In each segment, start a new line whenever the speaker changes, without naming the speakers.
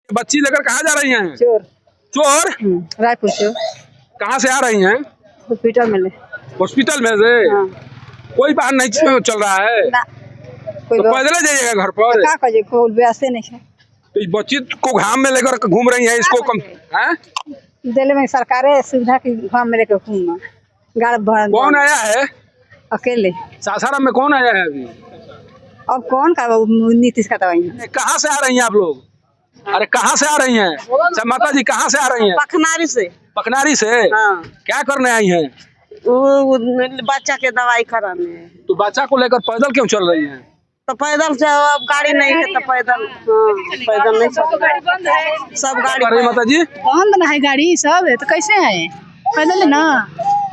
बच्ची लेकर कहाँ जा रही हैं?
चोर
चोर?
रायपुर से।
कहाँ से आ रही हैं?
हॉस्पिटल में।
हॉस्पिटल में से?
हाँ।
कोई वाहन नहीं चल रहा है
ना, कोई
तो पैदल जाइएगा घर पर।
क्या करिए, कोई व्यवस्था नहीं है।
तो इस बच्ची को घाम में लेकर घूम रही है, इसको कम है?
दिल्ली में सरकारें सुविधा की घाम में लेकर घूमना।
कौन आया है?
अकेले।
सासाराम में कौन आया है अभी?
अब कौन का नीतीश का दवाई?
कहाँ से आ रही हैं आप लोग? अरे कहाँ से आ रही हैं? अच्छा माता जी कहाँ से आ रही हैं?
पखनारी से।
पखनारी से?
हाँ।
क्या करने आई हैं?
वो बच्चा के दवाई कराने।
तो बच्चा को लेकर पैदल क्यों चल रही हैं?
तो पैदल से अब गाड़ी नहीं है तो पैदल। हाँ, पैदल नहीं चल। सब गाड़ी
माता जी
बंद है, गाड़ी सब है तो कैसे है? पैदल है ना।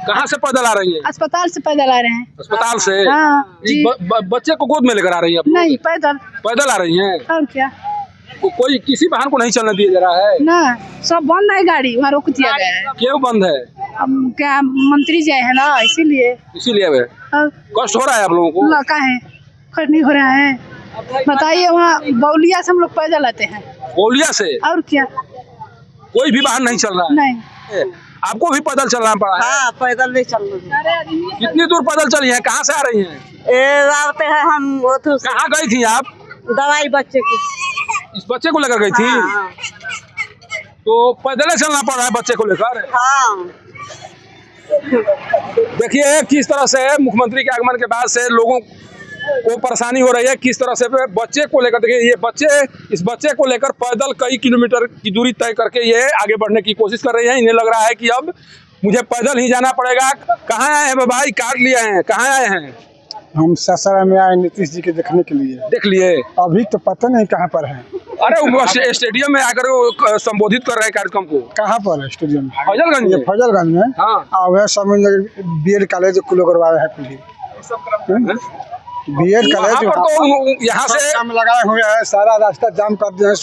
कहाँ से पैदल आ रही हैं?
अस्पताल से पैदल आ रहे हैं।
अस्पताल से?
हाँ, जी।
बच्चे को गोद में लेकर आ रही हैं?
नहीं, पैदल।
पैदल आ रही हैं?
और क्या?
कोई किसी वाहन को नहीं चलने दिया जा रहा है
ना, सब बंद है, गाड़ी वहाँ रोक दिया गया है।
क्यों बंद है?
अब क्या मंत्री जी है ना, इसीलिए
कष्ट हो रहा है आप लोगों को?
लड़का है, कष्ट नहीं हो रहा है। बताइए, वहाँ बौलिया से हम लोग पैदल आते हैं।
बौलिया से?
और क्या?
कोई भी वाहन नहीं चल रहा है?
नहीं।
आपको भी पैदल चलना पड़ा है?
हाँ, पैदल नहीं चल रहे।
कितनी दूर पैदल चली हैं? कहाँ से आ रही हैं?
आते हैं हम।
कहाँ गई थी आप?
दवाई बच्चे की।
इस बच्चे को लेकर गई थी?
हाँ।
तो पैदल चलना पड़ रहा है बच्चे को लेकर?
हाँ।
देखिए किस तरह से मुख्यमंत्री के आगमन के बाद से लोगों को परेशानी हो रही है, किस तरह से बच्चे को लेकर। देखिए ये इस बच्चे को लेकर पैदल कई किलोमीटर की दूरी तय करके ये आगे बढ़ने की कोशिश कर रही है। इन्हें लग रहा है कि अब मुझे पैदल ही जाना पड़ेगा। कहाँ आए हैं भाई? कार्ड लिए हैं? कहाँ आए हैं?
हम सासाराम में आए नीतीश जी के देखने के लिए।
देख लिए?
अभी तो पता नहीं कहाँ पर है।
अरे स्टेडियम में आकर वो संबोधित कर रहे हैं कार्यक्रम को।
कहाँ पर है स्टेडियम में?
फैजलगंज में।
फैजलगंज में?
हाँ।
वह समय BED कॉलेज खुले करवाए हैं पुलिस। BED कॉलेज
तो यहाँ से
काम लगाए हुए हैं, सारा रास्ता जाम कर दिए हैं।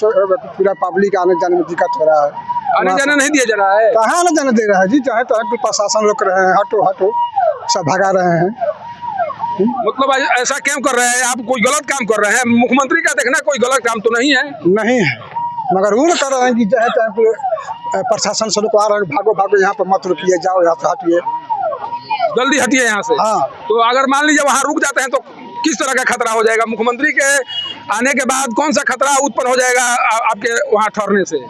पूरा पब्लिक आने जाने में दिक्कत हो रहा है।
आने जाने नहीं दिया जा रहा है?
कहाँ आने जाने दे रहा है जी? चाहे तो प्रशासन रोक रहे हैं, हटो हटो सब भगा रहे हैं।
मतलब ऐसा क्यों कर रहे हैं आप? कोई गलत काम कर रहे हैं? मुख्यमंत्री का देखना कोई गलत काम तो नहीं है?
नहीं है, मगर वो कर रहे हैं कि चाहे प्रशासन से रुकवा रहे हैं, भागो भागो यहाँ पर मत रुकिए, जाओ यहाँ से हटिए,
जल्दी हटिए यहाँ से।
हाँ।
तो अगर मान लीजिए वहाँ रुक जाते हैं तो किस तरह का खतरा हो जाएगा? मुख्यमंत्री के आने के बाद कौन सा खतरा उत्पन्न हो जाएगा आपके वहाँ ठहरने से?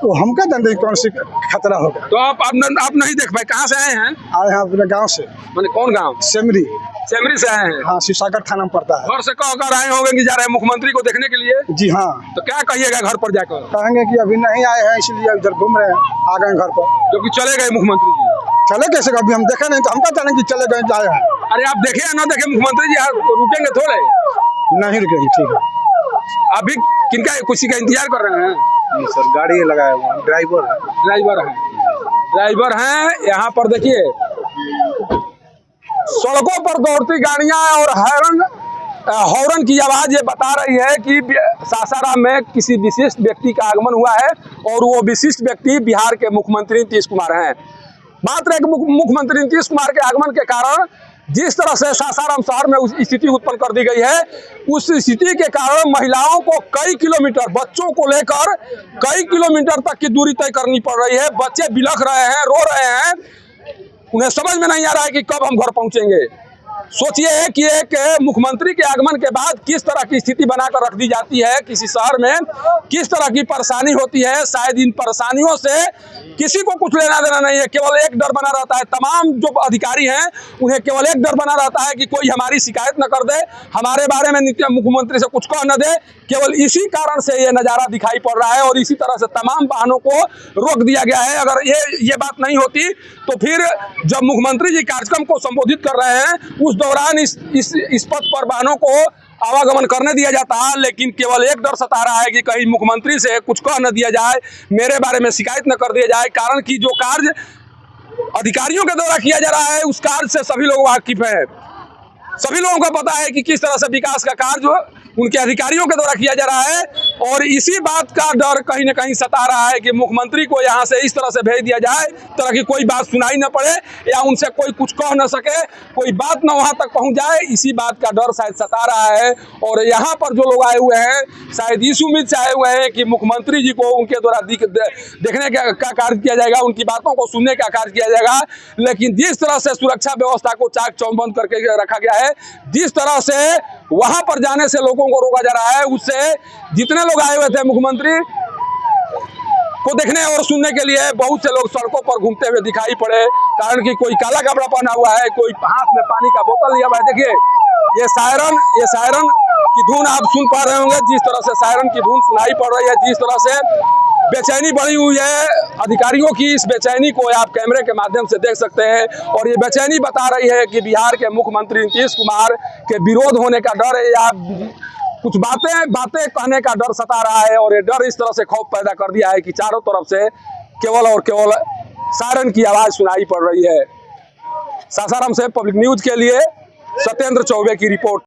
तो हम क्या जानते हैं कौन सी खतरा होगा?
तो आप नहीं देख पाए? कहाँ से आए हैं?
आए हैं अपने गांव से।
मैंने कौन गांव?
सेमरी।
सेमरी से आए हैं?
हाँ, शिवसागर थाना में पड़ता है।
घर से कहकर आए होंगे कि जा रहे हैं मुख्यमंत्री को देखने के लिए?
जी हाँ।
तो क्या कहिएगा घर पर जाकर?
कहेंगे कि अभी नहीं आए हैं इसलिए इधर घूम रहे हैं, आ गए घर पर।
क्योंकि चले गए मुख्यमंत्री जी।
चले कैसे? अभी हम देखे नहीं तो हम क्या जाने कि चले गए जाए हैं।
अरे आप देखे या ना देखे, मुख्यमंत्री जी रुकेंगे थोड़े?
नहीं रुकेंगे। ठीक है।
अभी किनका किसी का इंतजार कर रहे हैं?
नहीं सर, गाड़ी लगाया हुआ है,
ड्राइवर हैं यहाँ पर। देखिए सड़कों पर दौड़ती गाड़ियां और हॉर्न की आवाज ये बता रही है कि सासाराम में किसी विशिष्ट व्यक्ति का आगमन हुआ है और वो विशिष्ट व्यक्ति बिहार के मुख्यमंत्री नीतीश कुमार हैं। मात्र एक मुख्यमंत्री नीतीश कुमार के आगमन के कारण जिस तरह से सासाराम शहर में उस स्थिति उत्पन्न कर दी गई है, उस स्थिति के कारण महिलाओं को कई किलोमीटर, बच्चों को लेकर कई किलोमीटर तक की दूरी तय करनी पड़ रही है। बच्चे बिलख रहे हैं, रो रहे हैं, उन्हें समझ में नहीं आ रहा है कि कब हम घर पहुंचेंगे। सोचिए कि एक मुख्यमंत्री के आगमन के बाद किस तरह की स्थिति बनाकर रख दी जाती है किसी शहर में, किस तरह की परेशानी होती है। शायद इन परेशानियों से किसी को कुछ लेना देना नहीं है। केवल एक डर बना रहता है, तमाम जो अधिकारी हैं उन्हें केवल एक डर बना रहता है कि कोई हमारी शिकायत न कर दे, हमारे बारे में मुख्यमंत्री से कुछ कह न दे। केवल इसी कारण से ये नज़ारा दिखाई पड़ रहा है और इसी तरह से तमाम वाहनों को रोक दिया गया है। अगर ये बात नहीं होती तो फिर जब मुख्यमंत्री जी कार्यक्रम को संबोधित कर रहे हैं उस दौरान इस पथ पर वाहनों को आवागमन करने दिया जाता है, लेकिन केवल एक डर सता रहा है कि कहीं मुख्यमंत्री से कुछ कह न दिया जाए, मेरे बारे में शिकायत न कर दिया जाए। कारण कि जो कार्य अधिकारियों के द्वारा किया जा रहा है उस कार्य से सभी लोग वाकिफ हैं। सभी लोगों को पता है कि किस तरह से विकास का कार्य उनके अधिकारियों के द्वारा किया जा रहा है। और इसी बात का डर कहीं ना कहीं सता रहा है कि मुख्यमंत्री को यहाँ से इस तरह से भेज दिया जाए, तरह की कोई बात सुनाई न पड़े या उनसे कोई कुछ कह न सके, कोई बात न वहाँ तक पहुँच जाए, इसी बात का डर शायद सता रहा है। और यहाँ पर जो लोग आए हुए हैं शायद इस उम्मीद से आए हुए हैं कि मुख्यमंत्री जी को उनके द्वारा देखने का कार्य किया जाएगा, उनकी बातों को सुनने का कार्य किया जाएगा। लेकिन जिस तरह से सुरक्षा व्यवस्था को चाक चौबंद करके रखा गया है, जिस तरह से वहां पर जाने से लोगों को रोका जा रहा है, उससे जितने लोग आए हुए थे मुख्यमंत्री को देखने और सुनने के लिए, बहुत से लोग सड़कों पर घूमते हुए दिखाई पड़े। कारण कि कोई काला कपड़ा पहना हुआ है, कोई हाथ में पानी का बोतल लिया हुआ है। देखिए ये सायरन की धुन आप सुन पा रहे होंगे, जिस तरह से सायरन की धुन सुनाई पड़ रही है, जिस तरह से बेचैनी बढ़ी हुई है अधिकारियों की, इस बेचैनी को आप कैमरे के माध्यम से देख सकते हैं। और ये बेचैनी बता रही है कि बिहार के मुख्यमंत्री नीतीश कुमार के विरोध होने का डर है या कुछ बातें कहने का डर सता रहा है। और ये डर इस तरह से खौफ पैदा कर दिया है कि चारों तरफ से केवल और केवल सायरन की आवाज सुनाई पड़ रही है। सासाराम से पब्लिक न्यूज के लिए सत्येंद्र चौबे की रिपोर्ट।